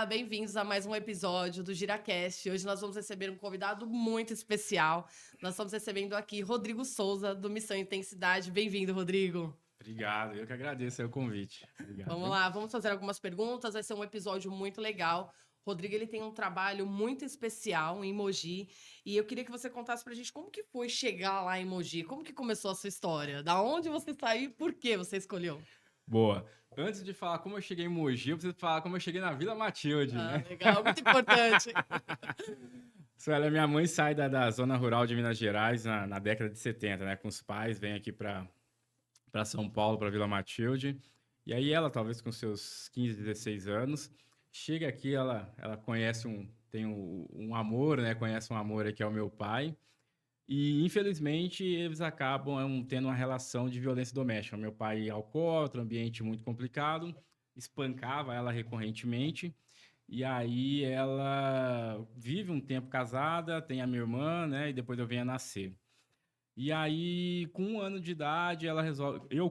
Olá, bem-vindos a mais um episódio do GiraCast. Hoje nós vamos receber um convidado muito especial. Nós estamos recebendo aqui Rodrigo Souza, do Missão Intensidade. Bem-vindo, Rodrigo. Obrigado, eu que agradeço aí o convite. Obrigado. Vamos lá, vamos fazer algumas perguntas. Vai ser um episódio muito legal. Rodrigo, ele tem um trabalho muito especial em Mogi. E eu queria que você contasse pra gente como que foi chegar lá em Mogi. Como que começou a sua história? Da onde você saiu e por que você escolheu? Boa. Antes de falar como eu cheguei em Mogi, eu preciso falar como eu cheguei na Vila Matilde, Ah, né? legal, muito importante. Minha mãe sai da zona rural de Minas Gerais na década de 70, né? Com os pais, vem aqui para São Paulo, para Vila Matilde. E aí ela, talvez com seus 15, 16 anos, chega aqui, ela conhece tem um amor, né? Conhece um amor aqui, é o meu pai. E, infelizmente, eles acabam tendo uma relação de violência doméstica. Meu pai alcoólatra, ambiente muito complicado, espancava ela recorrentemente. E aí ela vive um tempo casada, tem a minha irmã, né? E depois eu venho a nascer. E aí, com 1 ano de idade,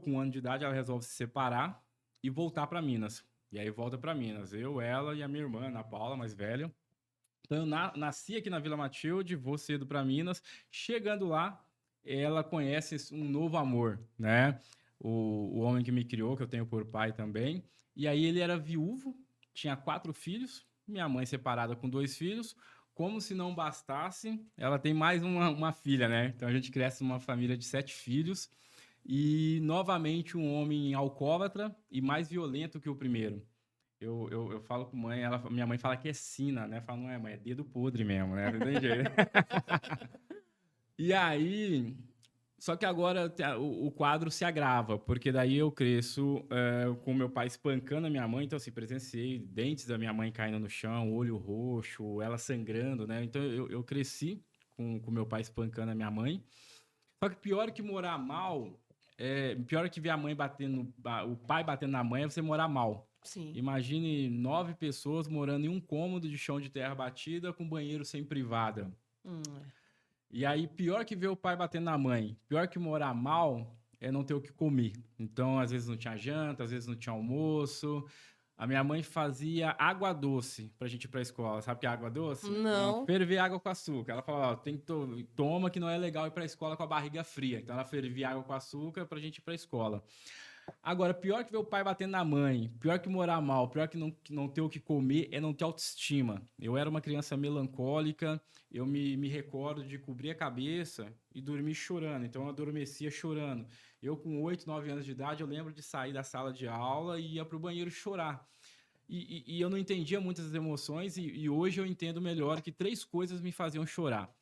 com 1 ano de idade, ela resolve se separar e voltar para Minas. E aí volta para Minas. Eu, ela e a minha irmã, Ana Paula, mais velha. Então, eu nasci aqui na Vila Matilde, vou cedo para Minas. Chegando lá, ela conhece um novo amor, né? O homem que me criou, que eu tenho por pai também. E aí ele era viúvo, tinha 4 filhos, minha mãe separada com 2 filhos. Como se não bastasse, ela tem mais uma filha, né? Então a gente cresce numa família de 7 filhos. E novamente um homem alcoólatra e mais violento que o primeiro. Eu falo com mãe, minha mãe fala que é sina, né? Fala, não é, mãe, é dedo podre mesmo, né? Não tem jeito. E aí, só que agora o quadro se agrava, porque daí eu cresço com meu pai espancando a minha mãe, então assim, presenciei dentes da minha mãe caindo no chão, olho roxo, ela sangrando, né? Então eu cresci com meu pai espancando a minha mãe. Só que pior que morar mal, pior que ver a mãe batendo, o pai batendo na mãe é você morar mal. Sim. Imagine 9 pessoas morando em um cômodo de chão de terra batida com banheiro sem privada. É. E aí, pior que ver o pai batendo na mãe, pior que morar mal é não ter o que comer. Então, às vezes não tinha janta, às vezes não tinha almoço. A minha mãe fazia água doce pra gente ir pra escola. Sabe o que é água doce? Não. Ferver água com açúcar. Ela falava, ó, toma que não é legal ir pra escola com a barriga fria. Então, ela fervia água com açúcar pra gente ir pra escola. Agora, pior que ver o pai batendo na mãe, pior que morar mal, pior que não ter o que comer é não ter autoestima. Eu era uma criança melancólica, eu me recordo de cobrir a cabeça e dormir chorando. Então, eu adormecia chorando. Eu, com 8, 9 anos de idade, eu lembro de sair da sala de aula e ia para o banheiro chorar. E eu não entendia muitas emoções e hoje eu entendo melhor que 3 coisas me faziam chorar.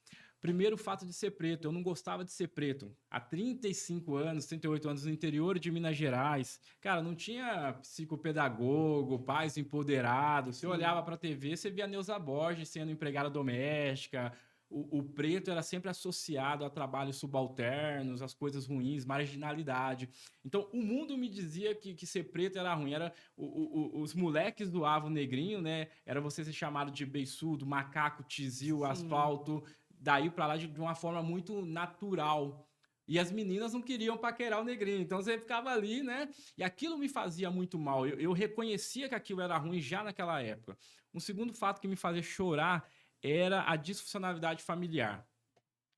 Primeiro, o fato de ser preto. Eu não gostava de ser preto. Há 35 anos, 38 anos no interior de Minas Gerais, cara, não tinha psicopedagogo, pais empoderados. Você olhava para a TV, você via Neuza Borges sendo empregada doméstica. O preto era sempre associado a trabalhos subalternos, as coisas ruins, marginalidade. Então, o mundo me dizia que ser preto era ruim. Os moleques zoavam o negrinho, né? Era você ser chamado de beiçudo, macaco, tizil, asfalto. Daí para lá de uma forma muito natural. E as meninas não queriam paquerar o negrinho. Então você ficava ali, né? E aquilo me fazia muito mal. Eu reconhecia que aquilo era ruim já naquela época. Um segundo fato que me fazia chorar era a disfuncionalidade familiar.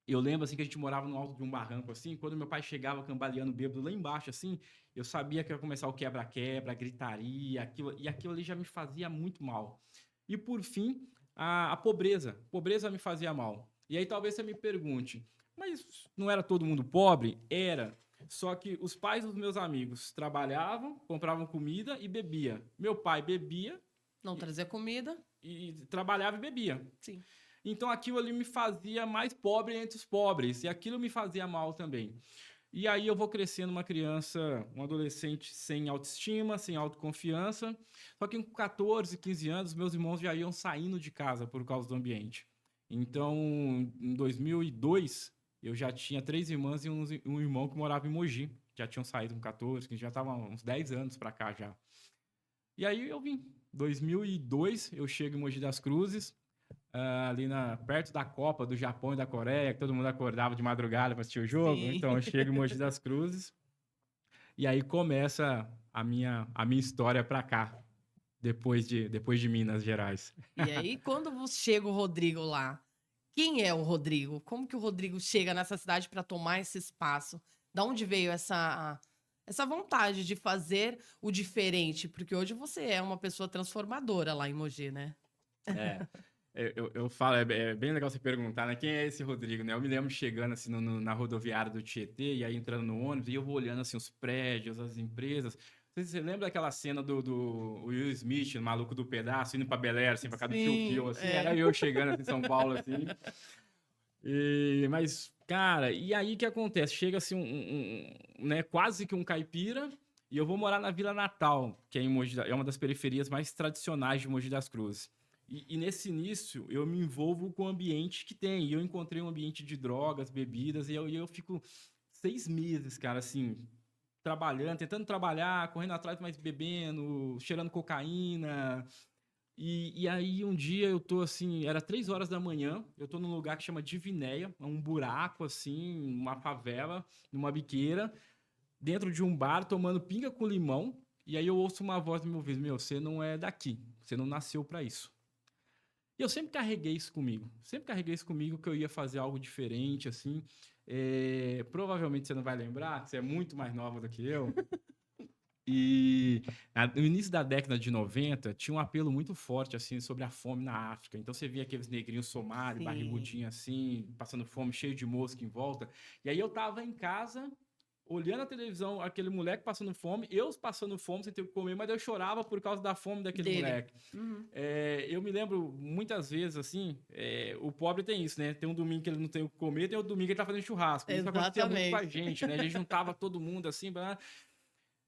Eu lembro assim que a gente morava no alto de um barranco assim, quando meu pai chegava cambaleando bêbado lá embaixo assim, eu sabia que ia começar o quebra-quebra, a gritaria, aquilo ali já me fazia muito mal. E por fim, a pobreza. A pobreza me fazia mal. E aí talvez você me pergunte, mas não era todo mundo pobre? Era. Só que os pais dos meus amigos trabalhavam, compravam comida e bebia. Meu pai bebia Não trazer comida. e trabalhava e bebia. Sim. Então aquilo ali me fazia mais pobre entre os pobres, e aquilo me fazia mal também. E aí eu vou crescendo uma criança, um adolescente sem autoestima, sem autoconfiança. Só que com 14, 15 anos, meus irmãos já iam saindo de casa por causa do ambiente. Então, em 2002, eu já tinha 3 irmãs e um irmão que morava em Mogi. Já tinham saído com 14, que já estavam uns 10 anos para cá já. E aí eu vim. 2002, eu chego em Mogi das Cruzes, ali perto da Copa do Japão e da Coreia, que todo mundo acordava de madrugada para assistir o jogo. Sim. Então eu chego em Mogi das Cruzes e aí começa a minha história para cá. depois de Minas Gerais. E aí, quando chega o Rodrigo lá, quem é o Rodrigo? Como que o Rodrigo chega nessa cidade para tomar esse espaço? Da onde veio essa vontade de fazer o diferente? Porque hoje você é uma pessoa transformadora lá em Mogi, né? É, eu falo, é bem legal você perguntar, né? Quem é esse Rodrigo, né? Eu me lembro chegando assim na rodoviária do Tietê e aí entrando no ônibus e eu vou olhando assim os prédios, as empresas. Você lembra daquela cena do Will Smith, o maluco do pedaço, indo pra Bel Air, assim, pra casa do Sim, Fio, assim? é. Era eu chegando assim, em São Paulo, assim. Mas, cara, e aí o que acontece? Chega assim, né, quase que um caipira, e eu vou morar na Vila Natal, que é, em Mogi, é uma das periferias mais tradicionais de Mogi das Cruzes. E nesse início, eu me envolvo com o ambiente que tem. E eu encontrei um ambiente de drogas, bebidas, e eu fico 6 meses, cara, assim, trabalhando, tentando trabalhar, correndo atrás, mas bebendo, cheirando cocaína. E aí um dia eu tô assim, era 3 horas da manhã, eu tô num lugar que chama Divinéia, é um buraco assim, uma favela, numa biqueira, dentro de um bar, tomando pinga com limão, e aí eu ouço uma voz no meu ouvido, meu, você não é daqui, você não nasceu pra isso. E eu sempre carreguei isso comigo que eu ia fazer algo diferente, assim. Provavelmente você não vai lembrar, que você é muito mais nova do que eu. E no início da década de 90, tinha um apelo muito forte assim sobre a fome na África. Então você via aqueles negrinhos somálios, Sim. barrigudinhos assim, passando fome, cheio de mosca em volta. E aí eu tava em casa, olhando a televisão, aquele moleque passando fome, eu passando fome sem ter o que comer, mas eu chorava por causa da fome daquele Dele. moleque. Uhum. Eu me lembro muitas vezes assim, o pobre tem isso, né? Tem um domingo que ele não tem o que comer, tem outro domingo que ele tá fazendo churrasco. Isso acontecia muito com a Exatamente. gente, né? A gente juntava todo mundo assim,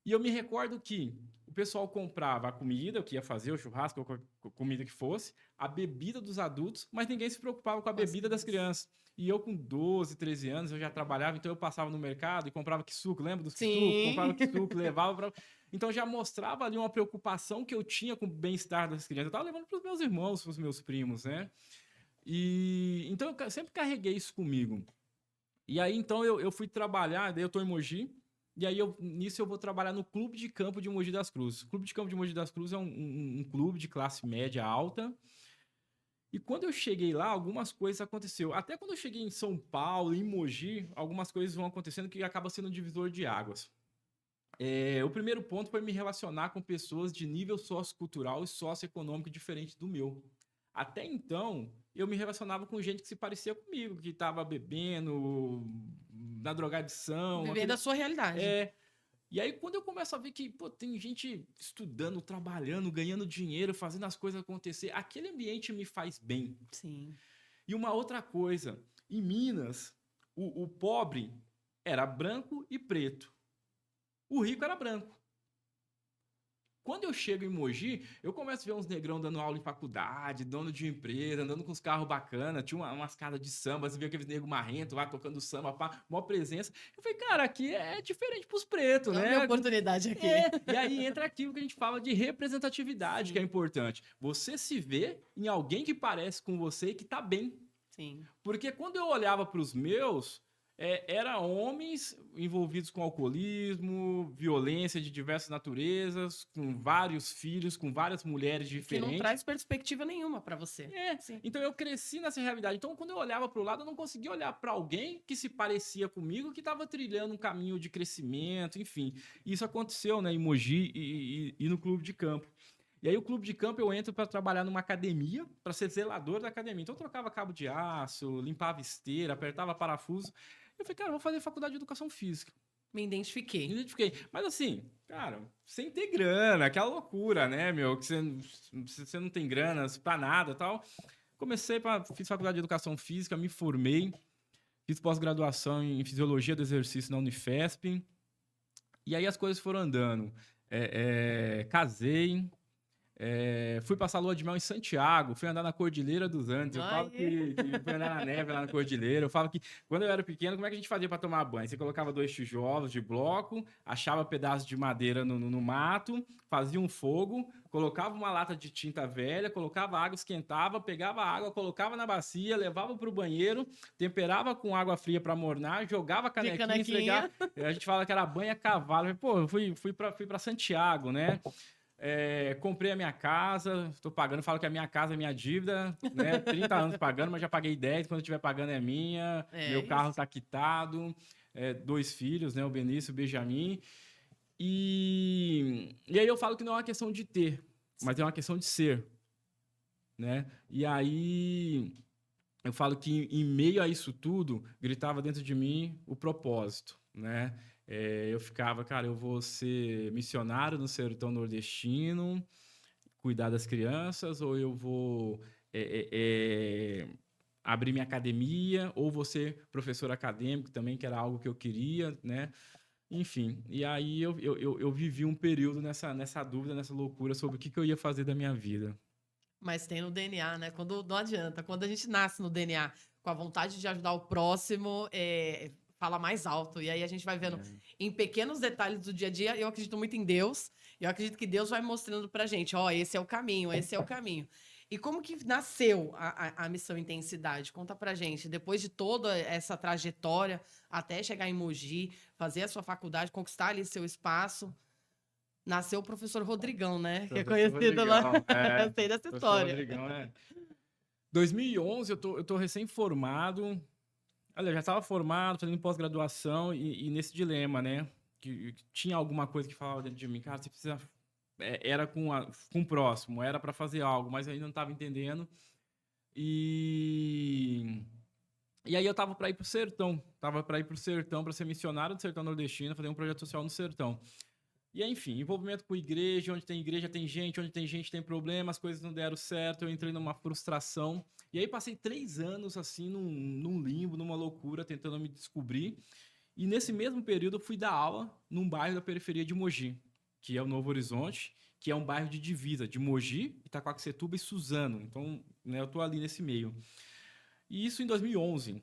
e eu me recordo que o pessoal comprava a comida, o que ia fazer, o churrasco, ou a comida que fosse, a bebida dos adultos, mas ninguém se preocupava com a Nossa, bebida das crianças. E eu, com 12, 13 anos, eu já trabalhava, então eu passava no mercado e comprava quisuco, lembra dos quisuco? Comprava sim. quisuco, levava para. Então já mostrava ali uma preocupação que eu tinha com o bem-estar das crianças. Eu estava levando para os meus irmãos, para os meus primos, né? E então eu sempre carreguei isso comigo. E aí, então, eu fui trabalhar, daí eu tô em Mogi, e aí nisso eu vou trabalhar no Clube de Campo de Mogi das Cruzes. O Clube de Campo de Mogi das Cruzes é um clube de classe média alta. E quando eu cheguei lá, algumas coisas aconteceram. Até quando eu cheguei em São Paulo, em Mogi, algumas coisas vão acontecendo que acaba sendo um divisor de águas. O primeiro ponto foi me relacionar com pessoas de nível sociocultural e socioeconômico diferente do meu. Até então, eu me relacionava com gente que se parecia comigo, que estava bebendo, na drogadição, Vivendo a sua realidade. é, e aí, quando eu começo a ver que, pô, tem gente estudando, trabalhando, ganhando dinheiro, fazendo as coisas acontecer, aquele ambiente me faz bem. Sim. E uma outra coisa, em Minas, o pobre era branco e preto. O rico era branco. Quando eu chego em Mogi, eu começo a ver uns negrão dando aula em faculdade, dono de empresa, andando com uns carros bacanas, tinha umas casas de samba, você via aqueles negros marrentos lá tocando samba, pá, maior presença. Eu falei, cara, aqui é diferente pros pretos, É a minha né? oportunidade aqui. E aí entra aquilo que a gente fala de representatividade, que é Sim, importante. Você se vê em alguém que parece com você e que tá bem. sim. Porque quando eu olhava para os meus, eram homens envolvidos com alcoolismo, violência de diversas naturezas, com vários filhos, com várias mulheres E que não diferentes. traz perspectiva nenhuma pra você. Sim. Então eu cresci nessa realidade. Então, quando eu olhava para o lado, eu não conseguia olhar para alguém que se parecia comigo, que estava trilhando um caminho de crescimento, enfim. Isso aconteceu, né, em Mogi e no clube de campo. E aí, o clube de campo, eu entro para trabalhar numa academia, para ser zelador da academia. Então, eu trocava cabo de aço, limpava esteira, apertava parafuso. Eu falei, cara, eu vou fazer faculdade de educação física. Me Me identifiquei. identifiquei. Mas assim, cara, sem ter grana, aquela loucura, né, meu? Que você não tem grana pra nada e tal. Fiz faculdade de educação física, me formei, fiz pós-graduação em fisiologia do exercício na Unifesp. E aí as coisas foram andando. Casei, fui passar lua de mel em Santiago, fui andar na Cordilheira dos Andes. Eu falo Ai, que fui andar na neve lá na Cordilheira. Eu falo que quando eu era pequeno, como é que a gente fazia para tomar banho? Você colocava 2 tijolos de bloco, achava pedaços de madeira no mato, fazia um fogo, colocava uma lata de tinta velha, colocava água, esquentava, pegava a água, colocava na bacia, levava para o banheiro, temperava com água fria para mornar, jogava a de canequinha, canequinha. esfregava. A gente fala que era banho a cavalo. Pô, eu fui para Santiago, né? Comprei a minha casa, estou pagando, falo que a minha casa é minha dívida, né? 30 anos pagando, mas já paguei 10, quando eu estiver pagando é minha. É Meu carro isso. está quitado, 2 filhos, né? O Benício e o Benjamin. E aí eu falo que não é uma questão de ter, mas é uma questão de ser, né? E aí eu falo que em meio a isso tudo, gritava dentro de mim o propósito, né? Eu ficava, cara, eu vou ser missionário no sertão nordestino, cuidar das crianças, ou eu vou abrir minha academia, ou vou ser professor acadêmico também, que era algo que eu queria, né? Enfim, e aí eu vivi um período nessa dúvida, nessa loucura sobre o que eu ia fazer da minha vida. Mas tem no DNA, né? Quando não adianta. Quando a gente nasce no DNA com a vontade de ajudar o próximo, fala mais alto. E aí a gente vai vendo em pequenos detalhes do dia a dia. Eu acredito muito em Deus. Eu acredito que Deus vai mostrando pra gente, ó, esse é o caminho, esse é o caminho. E como que nasceu a Missão Intensidade? Conta pra gente. Depois de toda essa trajetória até chegar em Mogi, fazer a sua faculdade, conquistar ali seu espaço. Nasceu o professor Rodrigão, né? Que é Professor conhecido lá. Rodrigão, Eu sei dessa professor história. Rodrigão, 2011, eu tô recém-formado. Olha, já estava formado, fazendo pós-graduação e nesse dilema, né? Que tinha alguma coisa que falava dentro de mim, cara, você precisa. Era com o próximo, era para fazer algo, mas eu ainda não estava entendendo. E. E aí eu tava para ir pro sertão. Tava para ir pro sertão, para ser missionário do sertão nordestino, fazer um projeto social no sertão. E aí, enfim, envolvimento com igreja tem gente, onde tem gente tem problema, as coisas não deram certo, eu entrei numa frustração. E aí passei 3 anos, assim, num limbo, numa loucura, tentando me descobrir. E nesse mesmo período eu fui dar aula num bairro da periferia de Mogi, que é o Novo Horizonte, que é um bairro de divisa de Mogi, Itaquaquecetuba e Suzano. Então, né, eu tô ali nesse meio. E isso em 2011.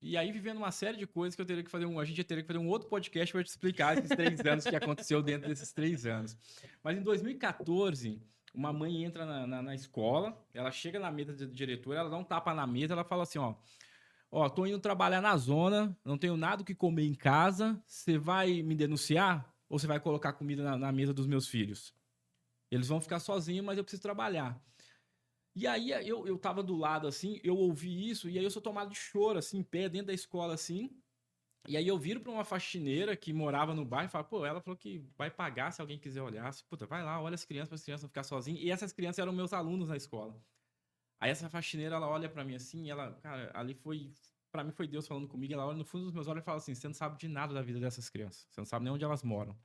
E aí, vivendo uma série de coisas que eu teria que fazer a gente teria que fazer um outro podcast para te explicar esses 3 anos que aconteceu dentro desses 3 anos. Mas em 2014, uma mãe entra na escola, ela chega na mesa do diretor, ela dá um tapa na mesa, ela fala assim, ó, tô indo trabalhar na zona, não tenho nada o que comer em casa, você vai me denunciar ou você vai colocar comida na mesa dos meus filhos? Eles vão ficar sozinhos, mas eu preciso trabalhar. E aí eu tava do lado, assim, eu ouvi isso, e aí eu sou tomado de choro, assim, em pé, dentro da escola, assim. E aí eu viro pra uma faxineira que morava no bairro e falo, pô, ela falou que vai pagar se alguém quiser olhar. Puta, vai lá, olha as crianças, para as crianças não ficar sozinhas. E essas crianças eram meus alunos na escola. Aí essa faxineira, ela olha pra mim assim, e ela, cara, ali foi, pra mim foi Deus falando comigo, ela olha no fundo dos meus olhos e fala assim, você não sabe de nada da vida dessas crianças, você não sabe nem onde elas moram.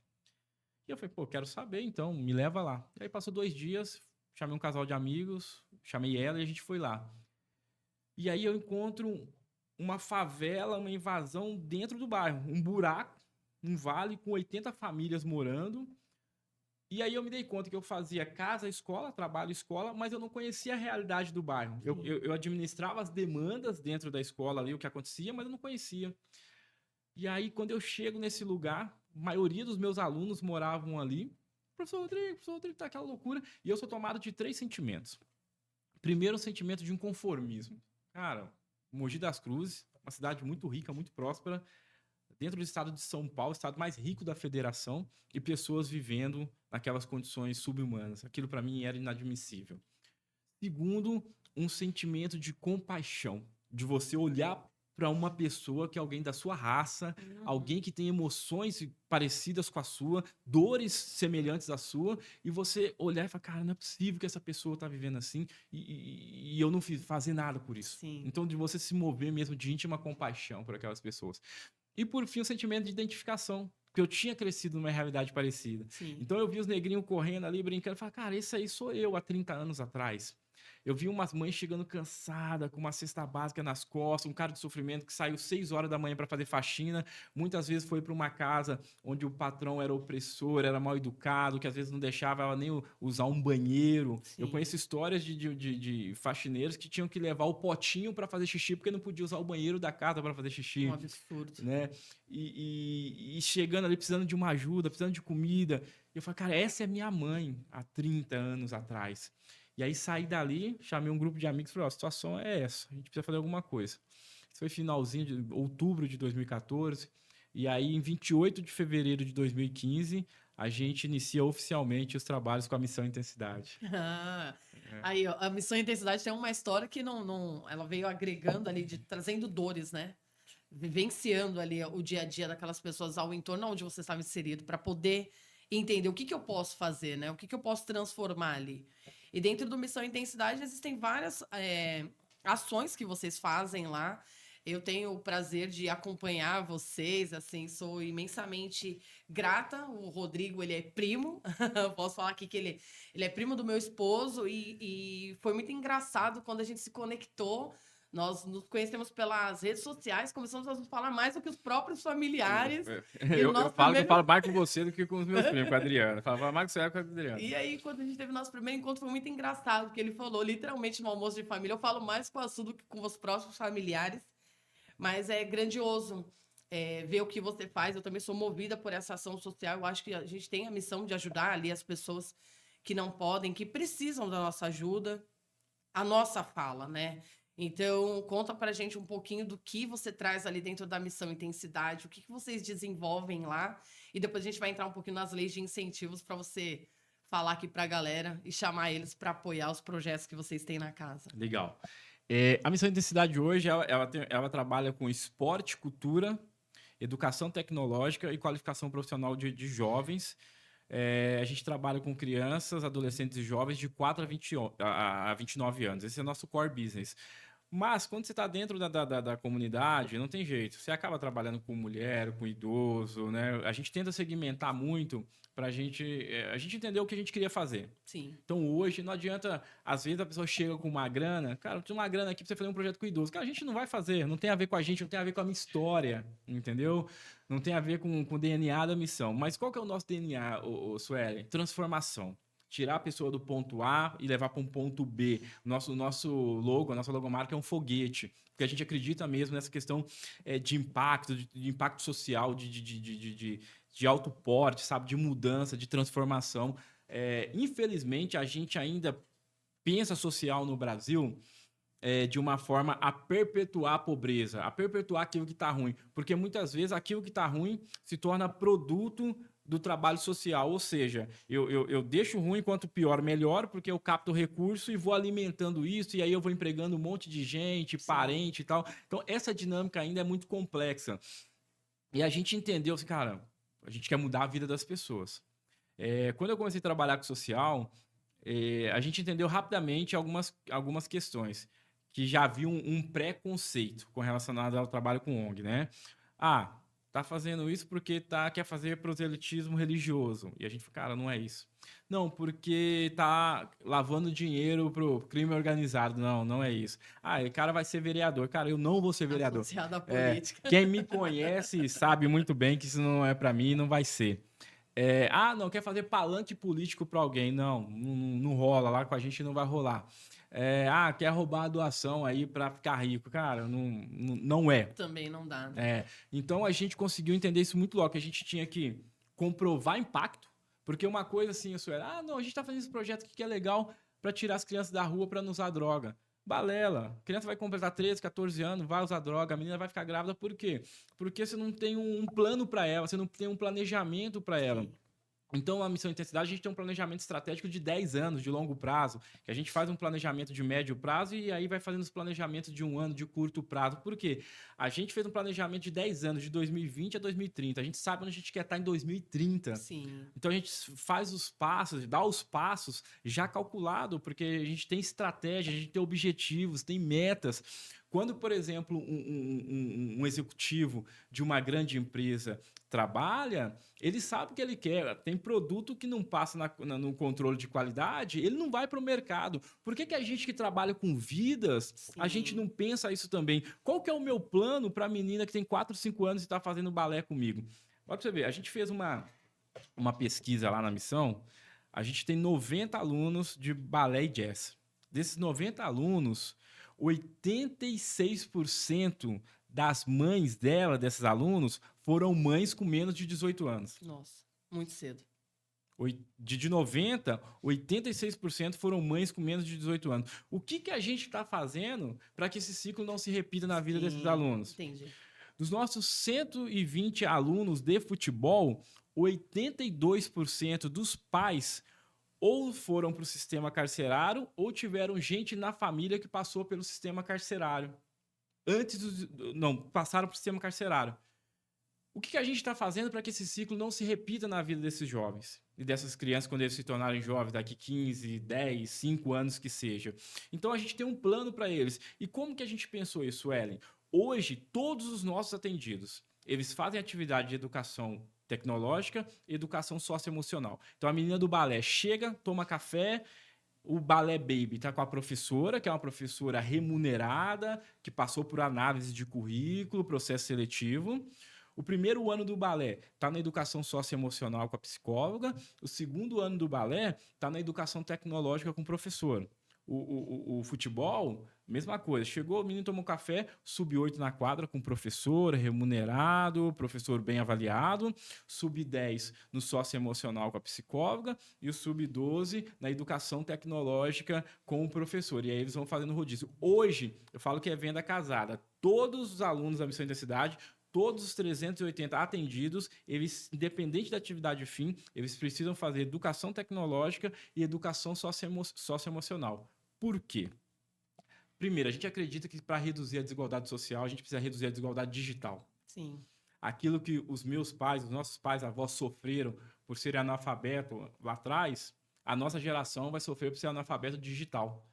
E eu falei, pô, quero saber, então, me leva lá. E aí passou 2 dias, chamei um casal de amigos, chamei ela e a gente foi lá. E aí eu encontro uma favela, uma invasão dentro do bairro, um buraco, um vale com 80 famílias morando. E aí eu me dei conta que eu fazia casa, escola, trabalho, escola, mas eu não conhecia a realidade do bairro. Eu administrava as demandas dentro da escola ali, o que acontecia, mas eu não conhecia. E aí, quando eu chego nesse lugar, a maioria dos meus alunos moravam ali. Professor Rodrigo, tá aquela loucura. E eu sou tomado de 3 sentimentos. Primeiro, o sentimento de um conformismo. Cara, Mogi das Cruzes, uma cidade muito rica, muito próspera, dentro do estado de São Paulo, o estado mais rico da federação, e pessoas vivendo naquelas condições subhumanas. Aquilo para mim era inadmissível. Segundo, um sentimento de compaixão, de você olhar para uma pessoa que é alguém da sua raça, alguém que tem emoções parecidas com a sua, dores semelhantes à sua, e você olhar e falar, cara, não é possível que essa pessoa tá vivendo assim e eu não fiz fazer nada por isso. Sim. Então, de você se mover mesmo de íntima compaixão por aquelas pessoas. E por fim, o sentimento de identificação, porque eu tinha crescido numa realidade parecida. Sim. Então eu vi os negrinhos correndo ali, brincando, e falei, cara, esse aí sou eu há 30 anos atrás. Eu vi umas mães chegando cansada, com uma cesta básica nas costas, um cara de sofrimento que saiu 6 horas da manhã para fazer faxina. Muitas vezes foi para uma casa onde o patrão era opressor, era mal educado, que às vezes não deixava ela nem usar um banheiro. Sim. Eu conheço histórias de faxineiros que tinham que levar o potinho para fazer xixi porque não podia usar o banheiro da casa para fazer xixi. Um absurdo. Né? E chegando ali, precisando de uma ajuda, precisando de comida. E eu falei, cara, essa é minha mãe há 30 anos atrás. E aí saí dali, chamei um grupo de amigos e falei, ó, a situação é essa, a gente precisa fazer alguma coisa. Isso foi finalzinho de outubro de 2014. E aí, em 28 de fevereiro de 2015, a gente inicia oficialmente os trabalhos com a Missão Intensidade. Aí, ó, a Missão Intensidade tem uma história que ela veio agregando ali, trazendo dores, né? Vivenciando ali o dia a dia daquelas pessoas ao entorno onde você estava inserido, para poder entender o que eu posso fazer, né? O que eu posso transformar ali. E dentro do Missão Intensidade existem várias ações que vocês fazem lá. Eu tenho o prazer de acompanhar vocês, assim, sou imensamente grata. O Rodrigo, ele é primo, posso falar aqui que ele é primo do meu esposo e foi muito engraçado quando a gente se conectou. Nós nos conhecemos pelas redes sociais, começamos a nos falar mais do que os próprios familiares. Eu falo que eu falo mais com você do que com os meus primos, com a Adriana. Eu falo mais com você com a Adriana. E aí, quando a gente teve nosso primeiro encontro, foi muito engraçado, porque ele falou literalmente no almoço de família. Eu falo mais com a Su do que com os próximos familiares, mas é grandioso ver o que você faz. Eu também sou movida por essa ação social. Eu acho que a gente tem a missão de ajudar ali as pessoas que não podem, que precisam da nossa ajuda, a nossa fala, né? Então, conta pra gente um pouquinho do que você traz ali dentro da Missão Intensidade, o que vocês desenvolvem lá, e depois a gente vai entrar um pouquinho nas leis de incentivos para você falar aqui pra galera e chamar eles para apoiar os projetos que vocês têm na casa. Legal. A Missão Intensidade hoje, ela trabalha com esporte, cultura, educação tecnológica e qualificação profissional de jovens. A gente trabalha com crianças, adolescentes e jovens de 4 a 29 anos. Esse é o nosso core business. Mas, quando você está dentro da comunidade, não tem jeito. Você acaba trabalhando com mulher, com idoso, né? A gente tenta segmentar muito para a gente entender o que a gente queria fazer. Sim. Então, hoje, não adianta... Às vezes, a pessoa chega com uma grana. Cara, eu tenho uma grana aqui para você fazer um projeto com idoso. Cara, a gente não vai fazer. Não tem a ver com a gente, não tem a ver com a minha história, entendeu? Não tem a ver com o DNA da missão. Mas qual que é o nosso DNA, Suelen? Transformação. Tirar a pessoa do ponto A e levar para um ponto B. Nosso logo, a nossa logomarca é um foguete, porque a gente acredita mesmo nessa questão de impacto, de impacto social, de alto porte, sabe? De mudança, de transformação. Infelizmente, a gente ainda pensa social no Brasil de uma forma a perpetuar a pobreza, a perpetuar aquilo que está ruim, porque muitas vezes aquilo que está ruim se torna produto do trabalho social, ou seja, eu deixo ruim, quanto pior, melhor, porque eu capto recurso e vou alimentando isso, e aí eu vou empregando um monte de gente, Sim. Parente e tal. Então, essa dinâmica ainda é muito complexa. E a gente entendeu, assim, cara, a gente quer mudar a vida das pessoas. Quando eu comecei a trabalhar com social, a gente entendeu rapidamente algumas questões, que já havia um preconceito com relacionado ao trabalho com ONG, né? Tá fazendo isso porque quer fazer proselitismo religioso. E a gente fala, cara, não é isso. Não, porque tá lavando dinheiro pro crime organizado. Não é isso. O cara vai ser vereador. Cara, eu não vou ser vereador. Associado à política. Quem me conhece sabe muito bem que isso não é para mim, não vai ser. Não, quer fazer palanque político para alguém. Não rola. Lá com a gente não vai rolar. Quer roubar a doação aí para ficar rico. Cara, não é. Também não dá, né? Então, a gente conseguiu entender isso muito logo, que a gente tinha que comprovar impacto, porque uma coisa assim, a gente tá fazendo esse projeto aqui que é legal para tirar as crianças da rua para não usar droga. Balela. A criança vai completar 13, 14 anos, vai usar droga, a menina vai ficar grávida. Por quê? Porque você não tem um plano para ela, você não tem um planejamento para ela. Sim. Então, a Missão Intensidade, a gente tem um planejamento estratégico de 10 anos, de longo prazo, que a gente faz um planejamento de médio prazo e aí vai fazendo os planejamentos de 1 ano, de curto prazo. Por quê? A gente fez um planejamento de 10 anos, de 2020 a 2030. A gente sabe onde a gente quer estar em 2030. Sim. Então, a gente faz os passos, dá os passos já calculado, porque a gente tem estratégia, a gente tem objetivos, tem metas. Quando, por exemplo, um executivo de uma grande empresa trabalha, ele sabe o que ele quer. Tem produto que não passa no controle de qualidade, ele não vai para o mercado. Por que a gente que trabalha com vidas, Sim. a gente não pensa isso também? Qual que é o meu plano para a menina que tem 4, 5 anos e está fazendo balé comigo? Olha para você ver, a gente fez uma pesquisa lá na missão, a gente tem 90 alunos de balé e jazz. Desses 90 alunos, 86% das mães desses alunos, foram mães com menos de 18 anos. Nossa, muito cedo. De 90, 86% foram mães com menos de 18 anos. O que a gente está fazendo para que esse ciclo não se repita na vida desses alunos? Entendi. Dos nossos 120 alunos de futebol, 82% dos pais ou foram para o sistema carcerário ou tiveram gente na família que passou pelo sistema carcerário. Não, passaram para o sistema carcerário. O que a gente está fazendo para que esse ciclo não se repita na vida desses jovens e dessas crianças quando eles se tornarem jovens daqui 15, 10, 5 anos que seja? Então a gente tem um plano para eles. E como que a gente pensou isso, Ellen? Hoje, todos os nossos atendidos, eles fazem atividade de educação tecnológica e educação socioemocional. Então a menina do balé chega, toma café, o Balé Baby está com a professora, que é uma professora remunerada, que passou por análise de currículo, processo seletivo. O primeiro ano do balé está na educação socioemocional com a psicóloga. O segundo ano do balé está na educação tecnológica com o professor. O futebol, mesma coisa. Chegou, o menino tomou café, sub-8 na quadra com o professor remunerado, professor bem avaliado. Sub-10 no socioemocional com a psicóloga. E o sub-12 na educação tecnológica com o professor. E aí eles vão fazendo rodízio. Hoje, eu falo que é venda casada. Todos os alunos da Missão Intensidade, todos os 380 atendidos, eles, independente da atividade fim, eles precisam fazer educação tecnológica e educação socioemocional. Por quê? Primeiro, a gente acredita que para reduzir a desigualdade social, a gente precisa reduzir a desigualdade digital. Sim. Aquilo que os meus pais, os nossos pais, avós sofreram por serem analfabeto lá atrás, a nossa geração vai sofrer por ser analfabeto digital.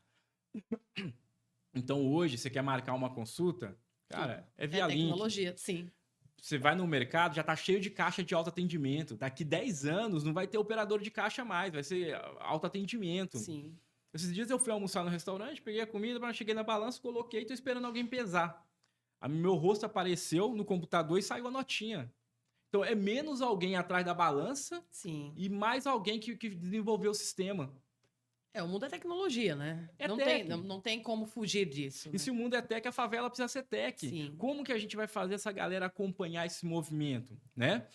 Então, hoje, você quer marcar uma consulta, cara, é via link. Tecnologia, sim. Você vai no mercado, já tá cheio de caixa de autoatendimento. Daqui 10 anos não vai ter operador de caixa mais, vai ser autoatendimento. Sim. Esses dias eu fui almoçar no restaurante, peguei a comida, cheguei na balança, coloquei e tô esperando alguém pesar. Meu rosto apareceu no computador e saiu a notinha. Então é menos alguém atrás da balança, sim, e mais alguém que desenvolveu o sistema. O mundo é tecnologia, né? Não tem como fugir disso. E né? se o mundo é tech, a favela precisa ser tech. Sim. Como que a gente vai fazer essa galera acompanhar esse movimento, né?